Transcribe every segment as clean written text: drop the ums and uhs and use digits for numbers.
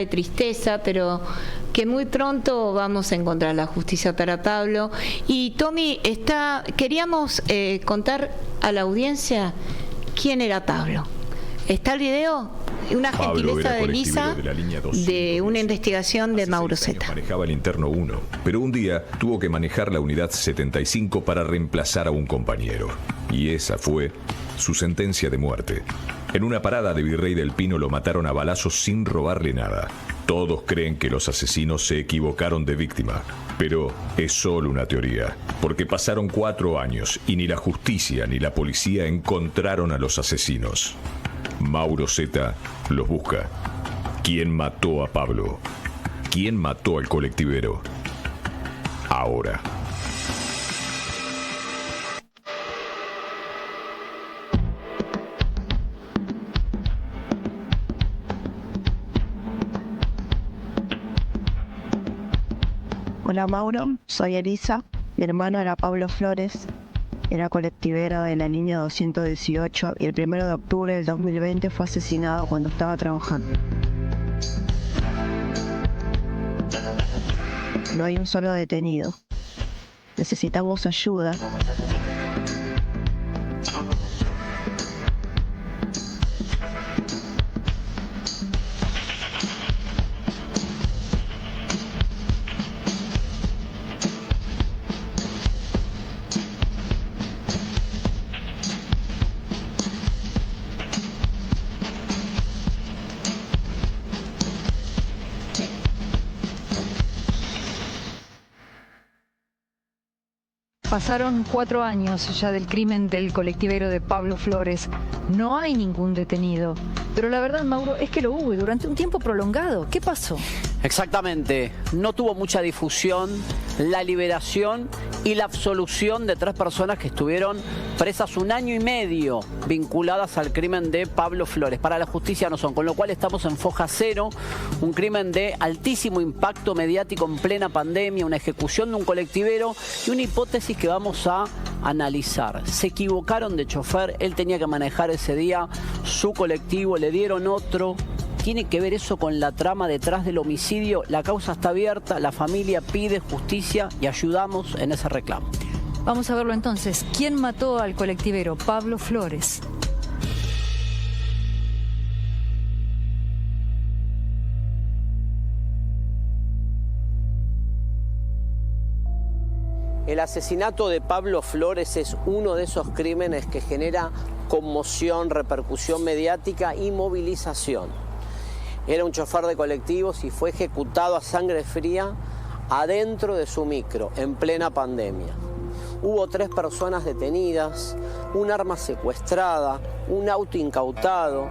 de tristeza, pero que muy pronto vamos a encontrar la justicia para Pablo. Y Tommy, queríamos contar a la audiencia quién era Pablo. ¿Está el video? Una gentileza de Elisa de una investigación de Mauro Zeta. Manejaba el interno 1, pero un día tuvo que manejar la unidad 75 para reemplazar a un compañero. Y esa fue su sentencia de muerte. En una parada de Virrey del Pino lo mataron a balazos sin robarle nada. Todos creen que los asesinos se equivocaron de víctima, pero es solo una teoría, porque pasaron 4 años y ni la justicia ni la policía encontraron a los asesinos. Mauro Zeta los busca. ¿Quién mató a Pablo? ¿Quién mató al colectivero? Ahora. Hola Mauro, soy Elisa, mi hermano era Pablo Flores, era colectivero de la línea 218 y el 1 de octubre del 2020 fue asesinado cuando estaba trabajando. No hay un solo detenido. Necesitamos ayuda. Pasaron 4 años ya del crimen del colectivero de Pablo Flores. No hay ningún detenido. Pero la verdad, Mauro, es que lo hubo y durante un tiempo prolongado. ¿Qué pasó? Exactamente. No tuvo mucha difusión la liberación y la absolución de 3 personas que estuvieron presas 1 año y medio vinculadas al crimen de Pablo Flores. Para la justicia no son, con lo cual estamos en foja cero, un crimen de altísimo impacto mediático en plena pandemia, una ejecución de un colectivero y una hipótesis que vamos a analizar. Se equivocaron de chofer, él tenía que manejar ese día su colectivo, le dieron otro. ¿Tiene que ver eso con la trama detrás del homicidio? La causa está abierta, la familia pide justicia y ayudamos en ese reclamo. Vamos a verlo entonces. ¿Quién mató al colectivero Pablo Flores? El asesinato de Pablo Flores es uno de esos crímenes que genera conmoción, repercusión mediática y movilización. Era un chofer de colectivos y fue ejecutado a sangre fría adentro de su micro, en plena pandemia. Hubo 3 personas detenidas, un arma secuestrada, un auto incautado,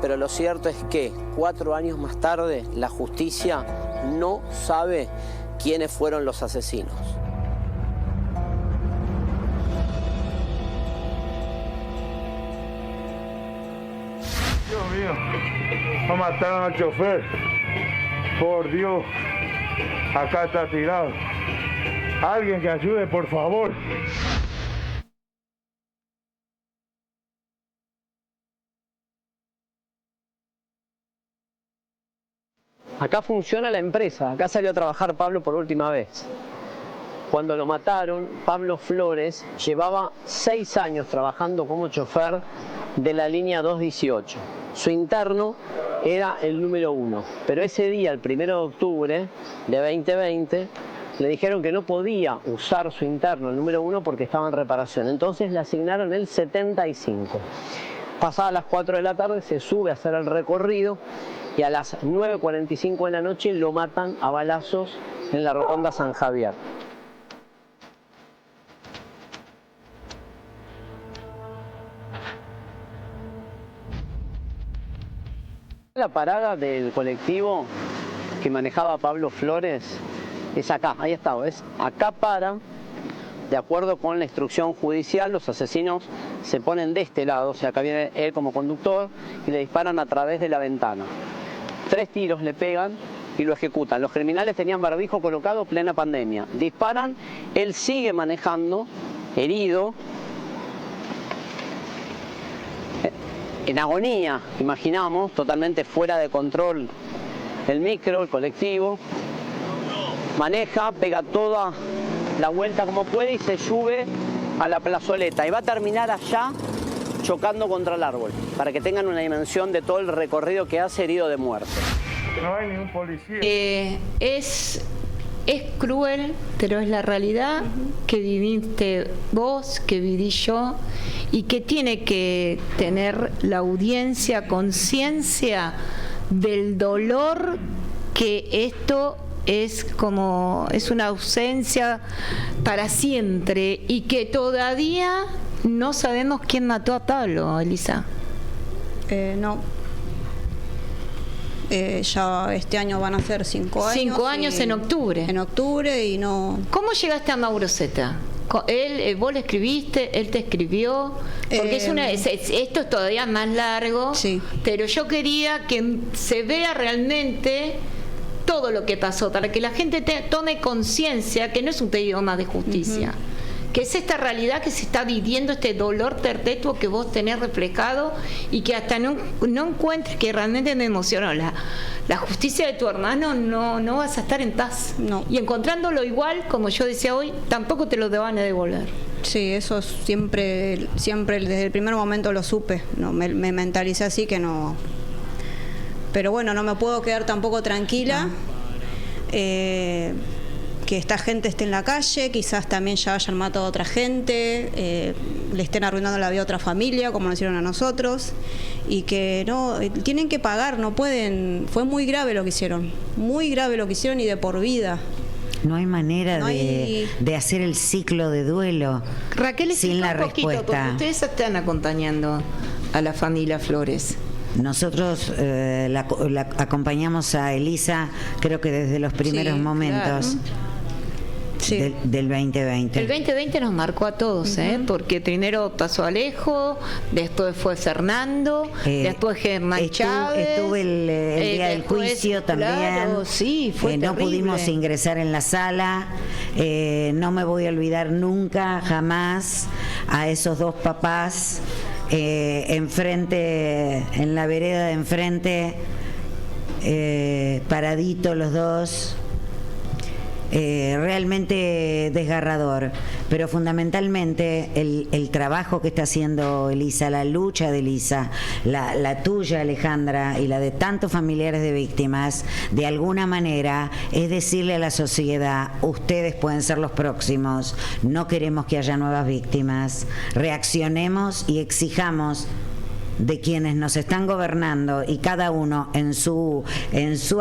pero lo cierto es que 4 años más tarde la justicia no sabe quiénes fueron los asesinos. Dios mío, no mataron al chofer. Por Dios, acá está tirado. Alguien que ayude, por favor. Acá funciona la empresa, acá salió a trabajar Pablo por última vez. Cuando lo mataron, Pablo Flores llevaba 6 años trabajando como chofer de la línea 218. Su interno era el número 1, pero ese día, el 1 de octubre de 2020, le dijeron que no podía usar su interno, el número 1, porque estaba en reparación. Entonces le asignaron el 75. Pasadas las 4 de la tarde se sube a hacer el recorrido y a las 9:45 de la noche lo matan a balazos en la rotonda San Javier. La parada del colectivo que manejaba Pablo Flores es acá, ahí está, ¿ves? Acá paran, de acuerdo con la instrucción judicial, los asesinos se ponen de este lado, o sea, acá viene él como conductor y le disparan a través de la ventana. 3 tiros le pegan y lo ejecutan. Los criminales tenían barbijo colocado, plena pandemia. Disparan, él sigue manejando, herido, en agonía, imaginamos, totalmente fuera de control el micro, el colectivo, maneja, pega toda la vuelta como puede y se sube a la plazoleta y va a terminar allá chocando contra el árbol, para que tengan una dimensión de todo el recorrido que hace herido de muerte. No hay ningún policía. Es cruel, pero es la realidad que viviste vos, que viví yo, y que tiene que tener la audiencia conciencia del dolor que esto es una ausencia para siempre y que todavía no sabemos quién mató a Pablo, Elisa. No. Ya este año van a ser 5 años. 5 años en octubre. En octubre y no... ¿Cómo llegaste a Mauro Zeta? Vos le escribiste, él te escribió, porque esto es todavía más largo, sí. Pero yo quería que se vea realmente todo lo que pasó, para que la gente tome conciencia que no es un pedido más de justicia, que es esta realidad que se está viviendo, este dolor perpetuo que vos tenés reflejado y que hasta no encuentres, que realmente me emocionó la justicia de tu hermano, no vas a estar en paz. No. Y encontrándolo igual, como yo decía hoy, tampoco te lo van a devolver. Sí, eso siempre desde el primer momento lo supe, no, me mentalicé así que no... Pero bueno, no me puedo quedar tampoco tranquila. Que esta gente esté en la calle, quizás también ya hayan matado a otra gente, le estén arruinando la vida a otra familia, como nos hicieron a nosotros, y que no, tienen que pagar, no pueden, fue muy grave lo que hicieron y de por vida. No hay manera de hacer el ciclo de duelo. Raquel, sin la respuesta. Porque ustedes están acompañando a la familia Flores. Nosotros la acompañamos a Elisa, creo que desde los primeros momentos. Claro. Sí. Del 2020. El 2020 nos marcó a todos, porque primero pasó Alejo, después fue Fernando, después Germán Chávez. Estuve el día del juicio también. Claro, sí, fue no terrible. pudimos ingresar en la sala. No me voy a olvidar nunca, jamás, a esos dos papás enfrente, en la vereda de enfrente, paraditos los dos. Realmente desgarrador, pero fundamentalmente el trabajo que está haciendo Elisa, la lucha de Elisa, la tuya, Alejandra, y la de tantos familiares de víctimas, de alguna manera es decirle a la sociedad: ustedes pueden ser los próximos, no queremos que haya nuevas víctimas, reaccionemos y exijamos de quienes nos están gobernando, y cada uno en su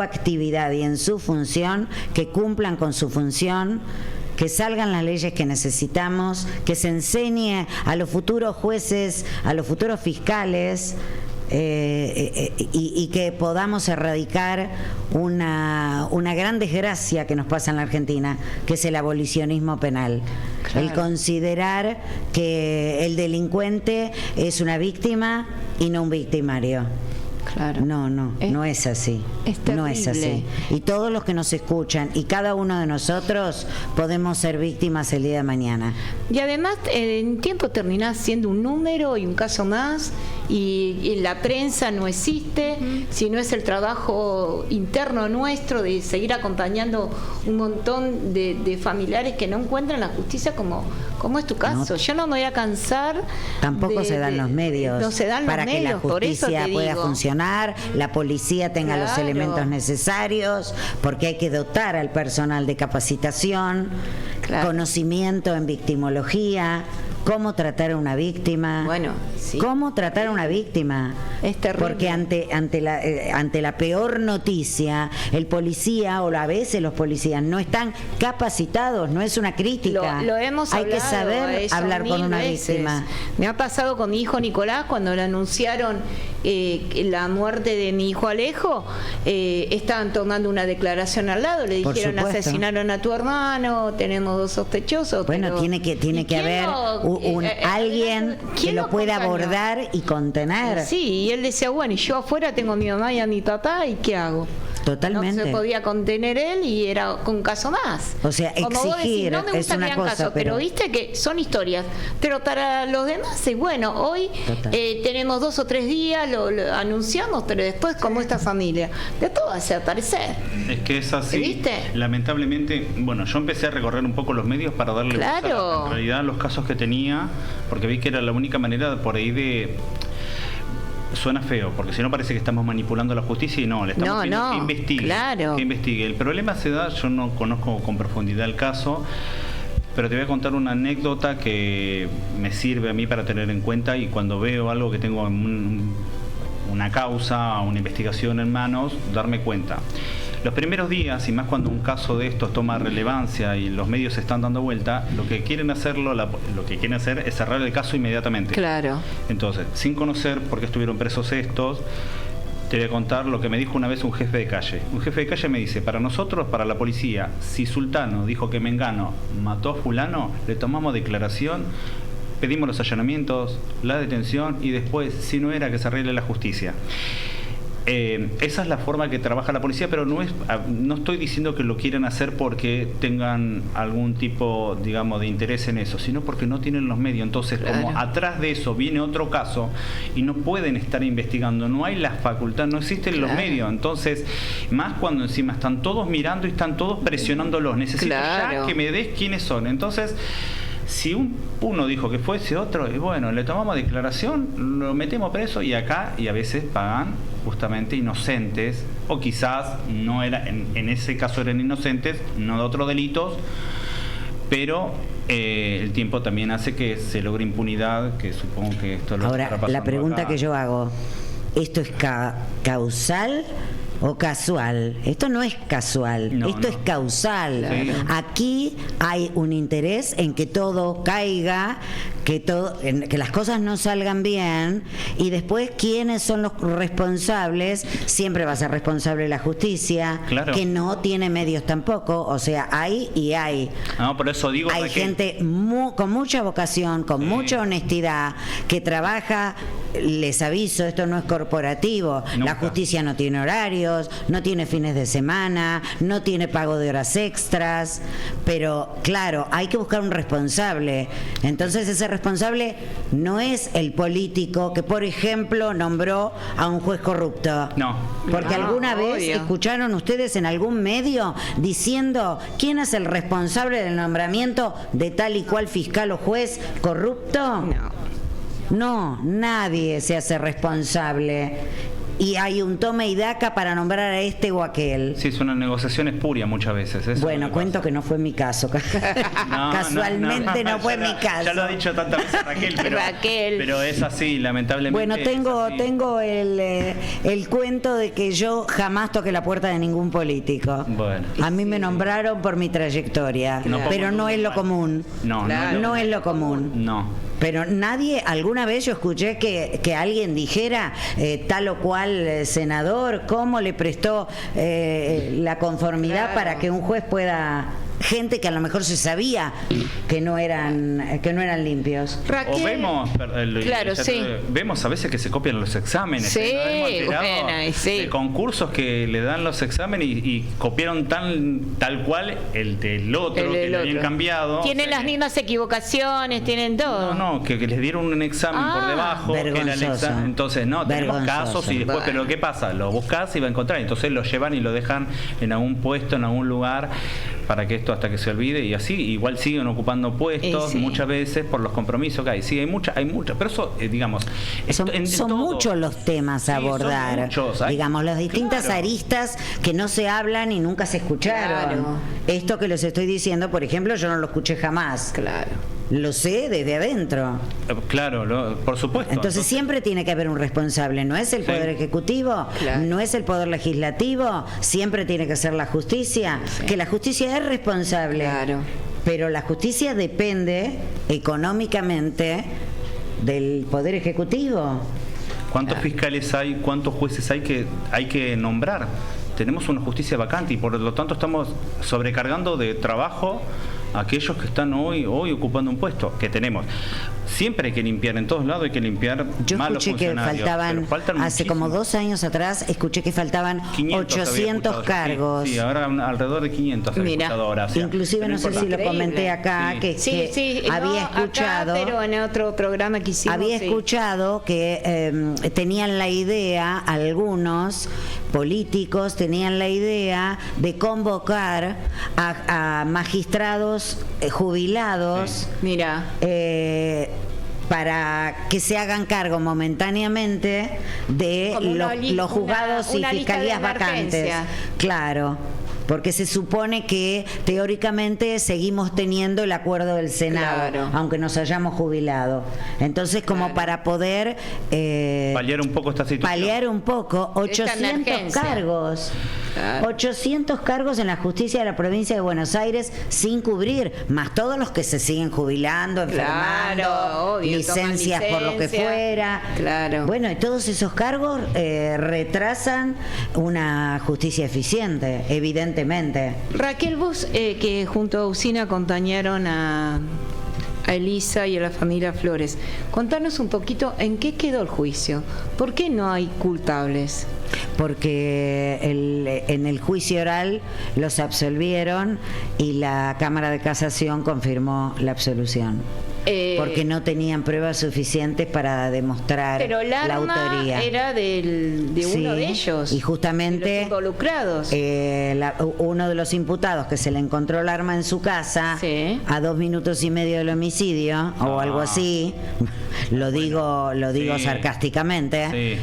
actividad y en su función, que cumplan con su función, que salgan las leyes que necesitamos, que se enseñe a los futuros jueces, a los futuros fiscales, y que podamos erradicar una gran desgracia que nos pasa en la Argentina, que es el abolicionismo penal. Claro. El considerar que el delincuente es una víctima y no un victimario. Claro. No es así. No es así. Y todos los que nos escuchan y cada uno de nosotros podemos ser víctimas el día de mañana. Y además, en tiempo terminás siendo un número y un caso más, y la prensa no existe, si no es el trabajo interno nuestro de seguir acompañando un montón de familiares que no encuentran la justicia, como es tu caso. Yo no me voy a cansar. Tampoco se dan los medios no se dan para los que medios, la justicia pueda funcionar, la policía tenga los elementos necesarios, porque hay que dotar al personal de capacitación, conocimiento en victimología, cómo tratar a una víctima. Bueno, sí. Cómo tratar a una víctima. Es terrible. Porque ante la peor noticia, el policía, o a veces los policías, no están capacitados, no es una crítica. Lo hemos Hay hablado, que saber hablar con una víctima. Me ha pasado con mi hijo Nicolás, cuando le anunciaron la muerte de mi hijo Alejo, estaban tomando una declaración al lado, le dijeron: asesinaron a tu hermano, tenemos 2 sospechosos. Bueno, tiene que haber alguien que lo pueda abordar y contener. Sí, y él decía: bueno, y yo afuera tengo a mi mamá y a mi papá, ¿y qué hago? Totalmente. No se podía contener él y era un caso más. O sea, Como vos decís, exigir no me gusta es una que hagan cosa, caso, pero viste que son historias. Pero para los demás es bueno. Hoy tenemos 2 o 3 días, lo anunciamos, pero después como esta familia, de todo hace aparecer. Es que es así. ¿Viste? Lamentablemente, bueno, yo empecé a recorrer un poco los medios para darle Claro. en realidad los casos que tenía, porque vi que era la única manera por ahí de... Suena feo, porque si no parece que estamos manipulando la justicia y no, le estamos pidiendo que investigue. Claro. Que investigue. El problema se da, yo no conozco con profundidad el caso, pero te voy a contar una anécdota que me sirve a mí para tener en cuenta, y cuando veo algo que tengo una causa, una investigación en manos, darme cuenta. Los primeros días, y más cuando un caso de estos toma relevancia y los medios se están dando vuelta, lo que quieren hacer es cerrar el caso inmediatamente. Claro. Entonces, sin conocer por qué estuvieron presos estos, te voy a contar lo que me dijo una vez un jefe de calle. Un jefe de calle me dice, para nosotros, para la policía, si Sultano dijo que Mengano mató a fulano, le tomamos declaración, pedimos los allanamientos, la detención y después, si no era, que se arregle la justicia. Esa es la forma que trabaja la policía, pero no estoy diciendo que lo quieran hacer porque tengan algún tipo, digamos, de interés en eso, sino porque no tienen los medios. Entonces, como atrás de eso viene otro caso y no pueden estar investigando, no hay la facultad, no existen los medios. Entonces, más cuando encima están todos mirando y están todos presionándolos, necesito ya que me des quiénes son. Entonces, si uno dijo que fuese otro, y bueno, le tomamos declaración, lo metemos preso, y acá, y a veces pagan justamente inocentes, o quizás no era, en ese caso eran inocentes, no de otros delitos, pero el tiempo también hace que se logre impunidad, que supongo que esto lo estará pasando. Ahora, la pregunta acá. que yo hago, ¿esto es causal o casual? Esto no es casual, esto es causal. Sí. Aquí hay un interés en que todo caiga, que las cosas no salgan bien, y después quiénes son los responsables. Siempre va a ser responsable la justicia, Claro. que no tiene medios tampoco. O sea, hay y hay. No, por eso digo, Hay gente con mucha vocación, con mucha honestidad, que trabaja. Les aviso, esto no es corporativo. Nunca. La justicia no tiene horarios, no tiene fines de semana, no tiene pago de horas extras, pero claro, hay que buscar un responsable. Entonces ese responsable no es el político que, por ejemplo, nombró a un juez corrupto. No. Porque alguna vez obvio. escucharon ustedes en algún medio diciendo quién es el responsable del nombramiento de tal y cual fiscal o juez corrupto. No, nadie se hace responsable. Y hay un toma y daca para nombrar a este o aquel. Sí, es una negociación espuria muchas veces. Eso Bueno, es lo cuento que no fue mi caso. Casualmente no fue mi caso. Ya lo ha dicho tantas veces Raquel, pero es así, lamentablemente. Bueno, tengo el cuento de que yo jamás toqué la puerta de ningún político. Bueno. A mí me nombraron por mi trayectoria, No, pero no es lo común. No es lo común. No. Pero nadie, alguna vez yo escuché que alguien dijera tal o cual senador, cómo le prestó la conformidad para que un juez pueda... Gente que a lo mejor se sabía que no eran limpios. Raquel. O vemos, Claro, sí. vemos a veces que se copian los exámenes. Sí, Nos hemos enterado bueno, sí. de concursos que le dan los exámenes y copiaron tal cual el del otro, que le habían cambiado. Tienen las mismas equivocaciones, tienen todo. No, que les dieron un examen por debajo. Que era el vergonzoso. examen. Entonces, no, tenemos Vergonzoso. casos y después, Bueno. pero ¿qué pasa? Lo buscas y va a encontrar. Entonces lo llevan y lo dejan en algún puesto, en algún lugar, para que esto hasta que se olvide, y así igual siguen ocupando puestos muchas veces por los compromisos que hay. Sí, hay mucha, pero eso, digamos, Son muchos los temas a abordar. Son muchos, digamos, las distintas aristas que no se hablan y nunca se escucharon. Claro. Esto que les estoy diciendo, por ejemplo, yo no lo escuché jamás. Claro. Lo sé desde adentro. Claro, por supuesto. Entonces siempre tiene que haber un responsable. No es el Sí. Poder Ejecutivo, Claro. no es el Poder Legislativo, siempre tiene que ser la justicia. Sí. Que la justicia es responsable. Claro. Pero la justicia depende económicamente del Poder Ejecutivo. ¿Cuántos fiscales hay, cuántos jueces hay que nombrar? Tenemos una justicia vacante y por lo tanto estamos sobrecargando de trabajo a aquellos que están hoy ocupando un puesto que tenemos. siempre hay que limpiar, en todos lados hay que limpiar. Yo malos escuché que funcionarios, faltaban, hace como 2 años atrás, escuché que faltaban 800 cargos. Sí, ahora alrededor de 500 había escuchado ahora. Inclusive no sé si lo comenté acá, que había escuchado, acá, pero en otro programa que hicimos, había escuchado que tenían la idea, algunos políticos tenían la idea de convocar a magistrados jubilados, mira, para que se hagan cargo momentáneamente de los juzgados y fiscalías vacantes. Claro. Porque se supone que teóricamente seguimos teniendo el acuerdo del Senado, aunque nos hayamos jubilado. Entonces, como para poder paliar un poco esta situación. Paliar un poco, 800 cargos. 800 cargos en la justicia de la provincia de Buenos Aires sin cubrir, más todos los que se siguen jubilando, enfermando, obvio, licencias por lo que fuera. Bueno, y todos esos cargos retrasan una justicia eficiente, evidentemente. Raquel, vos que junto a Usina acompañaron a Elisa y a la familia Flores, contanos un poquito en qué quedó el juicio. ¿Por qué no hay culpables? Porque en el juicio oral los absolvieron y la Cámara de Casación confirmó la absolución. Porque no tenían pruebas suficientes para demostrar la autoría. Era de uno de ellos. Y justamente de los involucrados. Uno de los imputados que se le encontró el arma en su casa a 2 minutos y medio del homicidio o algo así. Lo digo sarcásticamente.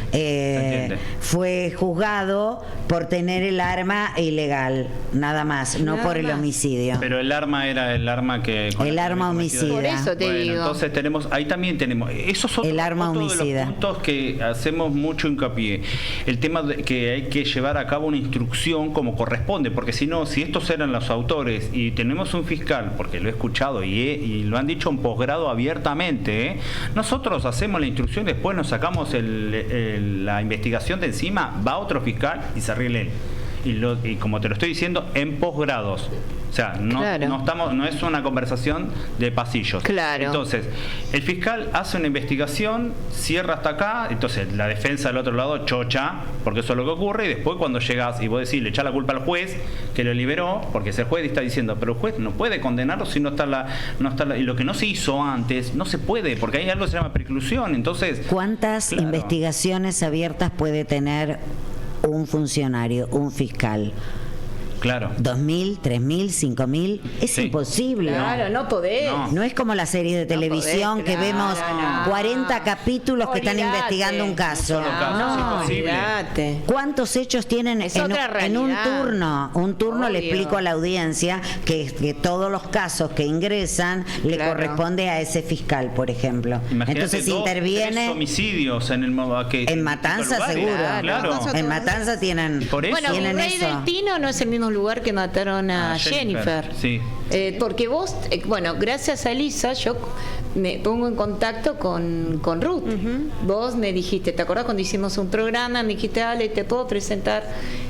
Fue juzgado por tener el arma ilegal, nada más, no por el homicidio. Pero el arma era el arma que... El arma homicida. Por eso te digo. Entonces ahí también tenemos, esos son el arma otro de los puntos que hacemos mucho hincapié. El tema de que hay que llevar a cabo una instrucción como corresponde, porque si no, si estos eran los autores y tenemos un fiscal, porque lo he escuchado y lo han dicho en posgrado abiertamente, nosotros hacemos la instrucción, después nos sacamos la investigación de encima, va otro fiscal y se arregla él. Y como te lo estoy diciendo, en posgrados. O sea, no es una conversación de pasillos. Entonces, el fiscal hace una investigación, cierra hasta acá, entonces la defensa del otro lado chocha, porque eso es lo que ocurre, y después cuando llegas y vos decís, le echás la culpa al juez que lo liberó, porque ese juez está diciendo, pero el juez no puede condenarlo si no está y lo que no se hizo antes, no se puede, porque hay algo que se llama preclusión. Entonces, ¿cuántas investigaciones abiertas puede tener un funcionario, un fiscal? Claro. 2.000, 3.000, 5.000, es imposible. Claro, no podés. No es como la serie de televisión que vemos 40 capítulos que están investigando un caso. No, olvídate. ¿Cuántos hechos tienen en un turno? Un turno. Le explico a la audiencia que todos los casos que ingresan le corresponde a ese fiscal, por ejemplo. Imagínate, entonces interviene 3 homicidios en en Matanza, seguro. Claro. En Matanza tienen Virrey del Pino no es el mismo lugar que mataron a Jennifer. Sí. Porque vos, gracias a Elisa, yo me pongo en contacto con Ruth. Vos me dijiste, ¿te acordás cuando hicimos un programa? Me dijiste, Ale, te puedo presentar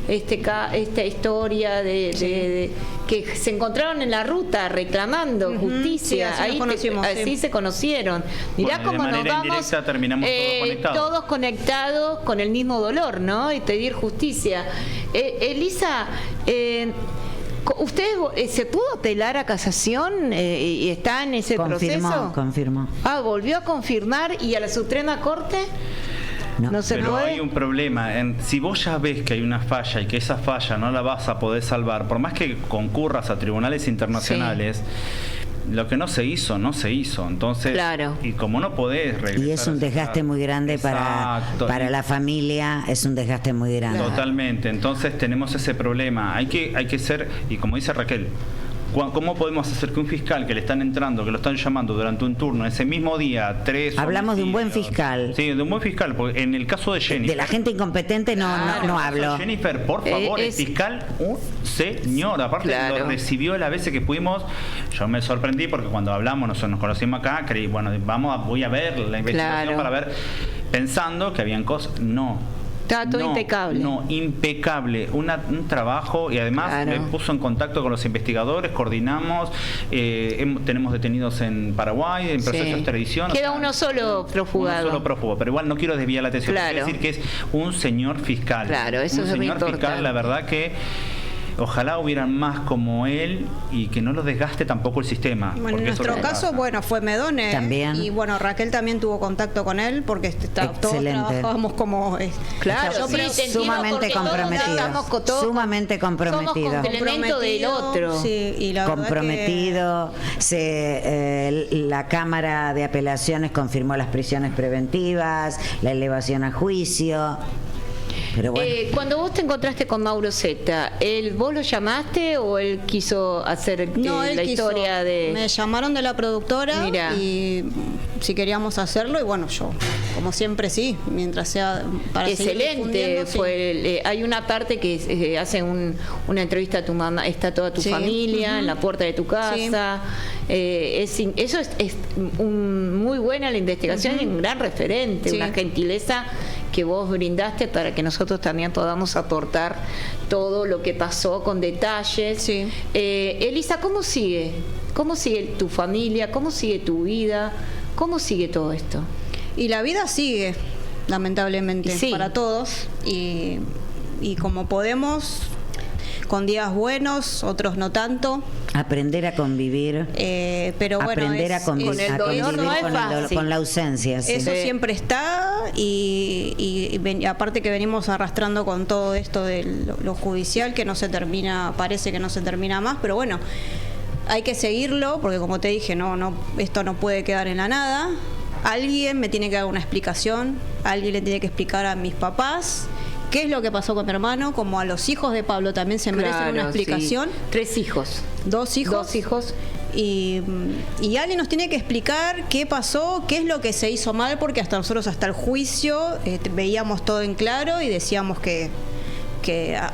esta historia de que se encontraron en la ruta reclamando justicia. Así se conocieron. Mirá cómo nos vamos terminamos todos conectados con el mismo dolor, ¿no? Y pedir justicia. Elisa, ¿usted se pudo apelar a casación y está en ese proceso? Confirmó. ¿Volvió a confirmar y a la Suprema Corte? No se pero puede. Hay un problema. Si vos ya ves que hay una falla y que esa falla no la vas a poder salvar, por más que concurras a tribunales internacionales, lo que no se hizo. Entonces, y como no podés regresar, y es un desgaste muy grande para la familia, es un desgaste muy grande. Totalmente. Entonces tenemos ese problema. Hay que ser, y como dice Raquel, ¿cómo podemos hacer que un fiscal que le están entrando, que lo están llamando durante un turno, ese mismo día, 3 Hablamos de un buen fiscal. Sí, de un buen fiscal, porque en el caso de Jennifer... De la gente incompetente no hablo. Jennifer, por favor, el fiscal, un señor, aparte lo recibió las veces que pudimos. Yo me sorprendí porque cuando hablamos, nos conocimos acá, creí, voy a ver la investigación para ver, pensando que habían cosas. No. Estaba todo impecable. No, impecable. Un trabajo, y además me puso en contacto con los investigadores, coordinamos, tenemos detenidos en Paraguay, en proceso de extradición. Queda uno solo prófugado. Uno solo prófugo, pero igual no quiero desviar la atención. Claro. Quiero decir que es un señor fiscal. Claro, eso es muy importante. Un señor fiscal, la verdad que ojalá hubieran más como él y que no lo desgaste tampoco el sistema. Bueno, en nuestro caso, fue Medone. También. Y bueno, Raquel también tuvo contacto con él porque todos trabajábamos como... Claro, sumamente comprometido. Sumamente comprometido. Somos complemento del otro. Sí, y la comprometido. La Cámara de Apelaciones confirmó las prisiones preventivas, la elevación a juicio. Pero bueno. Cuando vos te encontraste con Mauro Zeta, ¿vos lo llamaste o él quiso hacer la historia de...? Me llamaron de la productora. Mirá. Y si queríamos hacerlo, y bueno, yo, como siempre, sí, mientras sea para excelente. Hay una parte que hacen una entrevista a tu mamá, está toda tu familia en la puerta de tu casa. Eso es muy buena la investigación y un gran referente, una gentileza que vos brindaste para que nosotros también podamos aportar todo lo que pasó con detalles. Elisa, ¿cómo sigue? ¿Cómo sigue tu familia? ¿Cómo sigue tu vida? ¿Cómo sigue todo esto? Y la vida sigue, lamentablemente, para todos. Y como podemos, con días buenos, otros no tanto. Aprender a convivir. Pero bueno, aprender a convivir con la ausencia. Sí. Eso siempre está y aparte que venimos arrastrando con todo esto de lo judicial que no se termina, parece que no se termina más, pero bueno, hay que seguirlo porque como te dije, esto no puede quedar en la nada. Alguien me tiene que dar una explicación, alguien le tiene que explicar a mis papás qué es lo que pasó con mi hermano, como a los hijos de Pablo también se merecen una explicación. 3 hijos. 2 hijos. 2 hijos. Y alguien nos tiene que explicar qué pasó, qué es lo que se hizo mal, porque hasta nosotros, hasta el juicio, veíamos todo en claro y decíamos que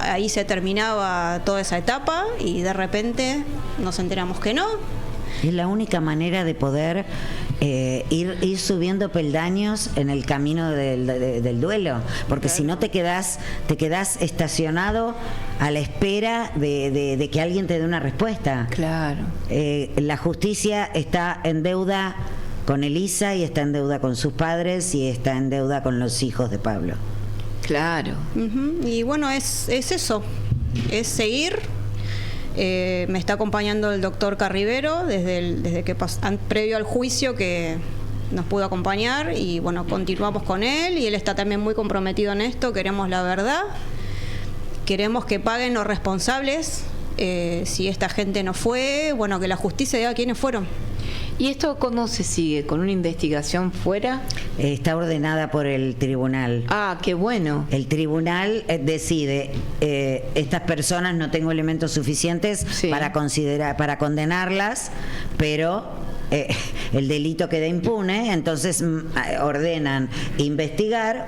ahí se terminaba toda esa etapa y de repente nos enteramos que no. Es la única manera de poder ir subiendo peldaños en el camino del duelo, porque si no te quedás estacionado a la espera de que alguien te dé una respuesta. Claro. La justicia está en deuda con Elisa y está en deuda con sus padres y está en deuda con los hijos de Pablo. Claro. Y bueno, es eso, es seguir. Me está acompañando el doctor Carribero desde que previo al juicio que nos pudo acompañar y bueno, continuamos con él y él está también muy comprometido en esto. Queremos la verdad, queremos que paguen los responsables, si esta gente no fue, bueno, que la justicia diga quiénes fueron. ¿Y esto cómo se sigue? ¿Con una investigación fuera? Está ordenada por el tribunal. Ah, qué bueno. El tribunal decide, estas personas no tengo elementos suficientes para condenarlas, pero el delito queda impune, entonces ordenan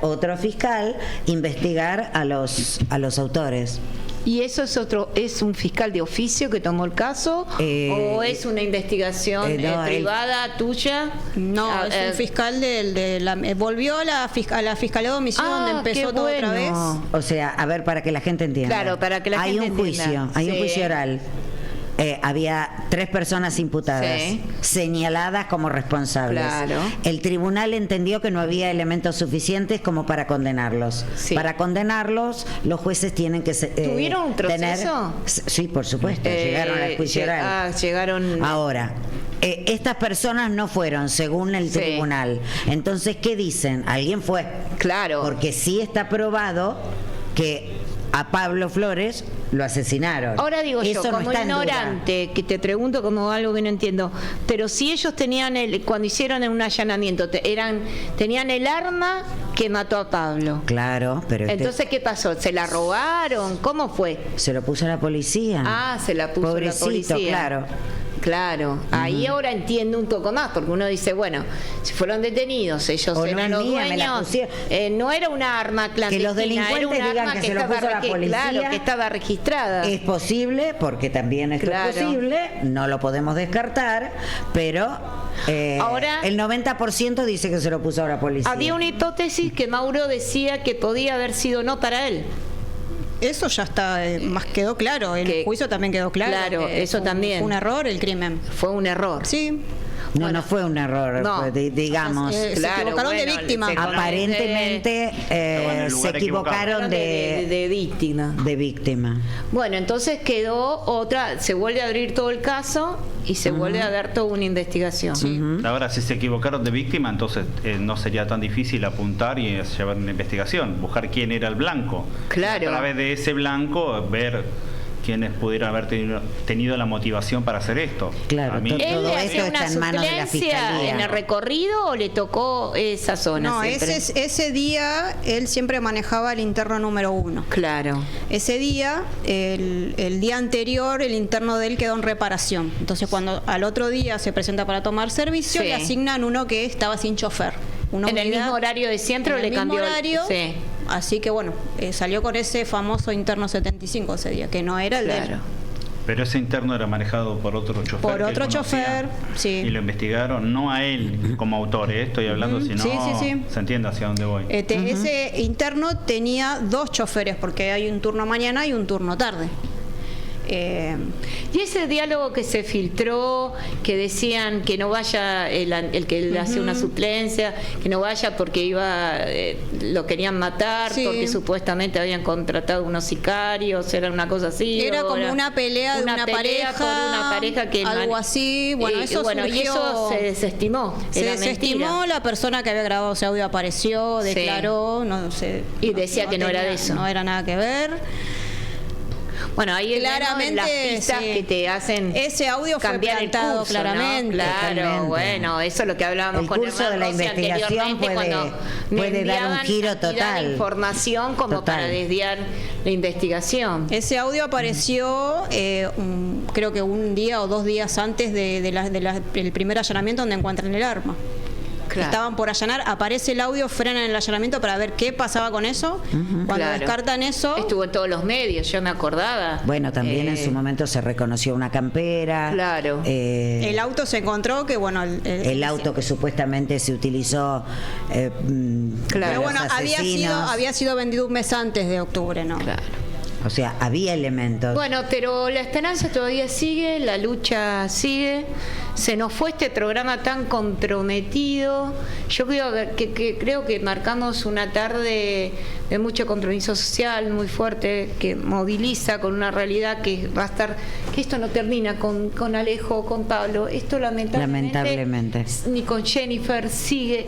otro fiscal investigar a los autores. ¿Y eso es un fiscal de oficio que tomó el caso? ¿O es una investigación privada tuya? No, es un fiscal volvió a la Fiscalía de Homicidio donde empezó todo otra vez. O sea, a ver, para que la gente entienda. Claro, para que la gente entienda. Hay un juicio oral. Había 3 personas imputadas, señaladas como responsables. Claro. El tribunal entendió que no había elementos suficientes como para condenarlos. Para condenarlos, los jueces tienen que ¿Tuvieron un proceso? Sí, por supuesto, llegaron al juicio oral. Llegaron. Ahora, estas personas no fueron, según el tribunal. Entonces, ¿qué dicen? Alguien fue. Claro. Porque sí está probado que a Pablo Flores lo asesinaron. Ahora digo yo, como ignorante, que te pregunto como algo que no entiendo, pero si ellos tenían cuando hicieron un allanamiento, tenían el arma que mató a Pablo. Claro, pero entonces ¿qué pasó? ¿Se la robaron? ¿Cómo fue? Se lo puso la policía. Ah, se la puso la policía. Claro. Claro, ahí ahora entiendo un poco más, porque uno dice, bueno, si fueron detenidos, ellos eran los dueños, no era un arma clandestina, que los delincuentes era un digan arma que se lo puso la policía. Claro, que estaba registrada. registrada. Es posible, porque también esto Claro. es posible, no lo podemos descartar, pero Ahora- el 90% dice que se lo puso a la policía. Había una hipótesis que Mauro decía que podía haber sido no para él. Eso ya está, más quedó claro. El Que- juicio también quedó claro. Claro, eso también. Fue un error el crimen. Fue un error. Sí. No, no fue un error, No. fue, digamos. Se equivocaron de víctima. Aparentemente Estaban en el se lugar equivocaron de víctima. de víctima. Bueno, entonces quedó otra, se vuelve a abrir todo el caso y se vuelve a dar toda una investigación. Ahora, si se equivocaron de víctima, entonces no sería tan difícil apuntar y llevar una investigación, buscar quién era el blanco. Claro. A través de ese blanco, ver quiénes pudieron haber tenido la motivación para hacer esto. Claro, A mí- todo ¿Él le esto hacía está una en manos de la suplencia fiscalía. en el recorrido o le tocó esa zona No, siempre? ese día él siempre manejaba el interno número 1. Claro. Ese día, el día anterior, el interno de él quedó en reparación. Entonces, cuando al otro día se presenta para tomar servicio, Sí. le asignan uno que estaba sin chofer. Una En el unidad- mismo horario de centro en le el mismo cambió. horario. Sí. Así que bueno, salió con ese famoso interno 75 ese día, que no era el de él. Claro. Pero ese interno era manejado por otro chofer. Por que otro él conocía. chofer, sí. Y lo investigaron, no a él como autor, estoy hablando, sino Sí, sí, sí. se entiende hacia dónde voy. Ese interno tenía 2 choferes, porque hay un turno mañana y un turno tarde. Y ese diálogo que se filtró, que decían que no vaya el que le hace una suplencia, que no vaya porque lo querían matar, Sí. porque supuestamente habían contratado unos sicarios, era una cosa así. Era o como una pelea de una pelea pareja, por una pareja que algo así. Bueno, y eso y surgió- eso se desestimó. Se era desestimó, mentira. la persona que había grabado ese audio apareció, Sí. declaró, no sé. Y decía que no era de eso. No era nada que ver. Bueno, ahí Claramente, las pistas sí. que te hacen Ese audio fue cambiar el plantado curso, claramente. ¿no? Claro, Totalmente. bueno, eso es lo que hablábamos El con curso Hernán de la Rossi investigación anteriormente, cuando me puede dar un enviaban giro cantidad de total. información como Total. para desviar la investigación. Ese audio apareció creo que un día o 2 días antes del primer allanamiento donde encuentran el arma. Claro. Estaban por allanar, aparece el audio, frenan el allanamiento para ver qué pasaba con eso. Cuando Claro. descartan eso, Estuvo en todos los medios, yo me acordaba. Bueno, también en su momento se reconoció una campera. Claro. el auto se encontró que bueno, El auto que supuestamente se utilizó Claro. pero los bueno, asesinos. había sido vendido un mes antes de octubre, ¿no? Claro. O sea, había elementos. Bueno, pero la esperanza todavía sigue, la lucha sigue. Se nos fue este programa tan comprometido. Yo creo que marcamos una tarde de mucho compromiso social, muy fuerte, que moviliza con una realidad que va a estar, que esto no termina con Alejo, con Pablo. Esto lamentablemente. Ni con Jennifer, sigue.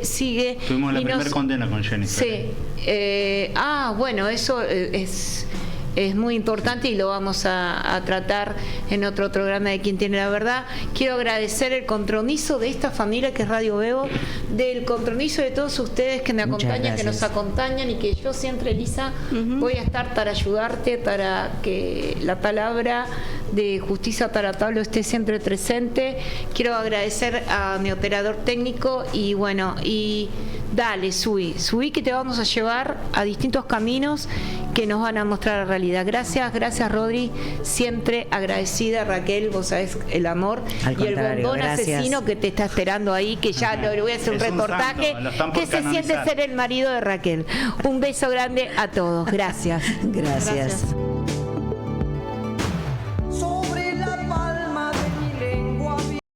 Tuvimos la y primera condena con Jennifer. Sí. Bueno, eso es muy importante y lo vamos a tratar en otro programa de Quien Tiene la Verdad. Quiero agradecer el compromiso de esta familia que es Radio Bebo, del compromiso de todos ustedes que me Muchas acompañan, que nos gracias. acompañan y que yo siempre, Elisa, voy a estar para ayudarte, para que la palabra de justicia para Pablo esté siempre presente. Quiero agradecer a mi operador técnico y bueno, y dale, subí que te vamos a llevar a distintos caminos que nos van a mostrar la realidad. Gracias Rodri, siempre agradecida. Raquel, vos sabés el amor Al y el contrario, bombón gracias. asesino que te está esperando ahí, que ya le voy a hacer un Es un reportaje, santo, lo están por que se siente canonizar. ser el marido de Raquel. Un beso grande a todos, gracias. Gracias.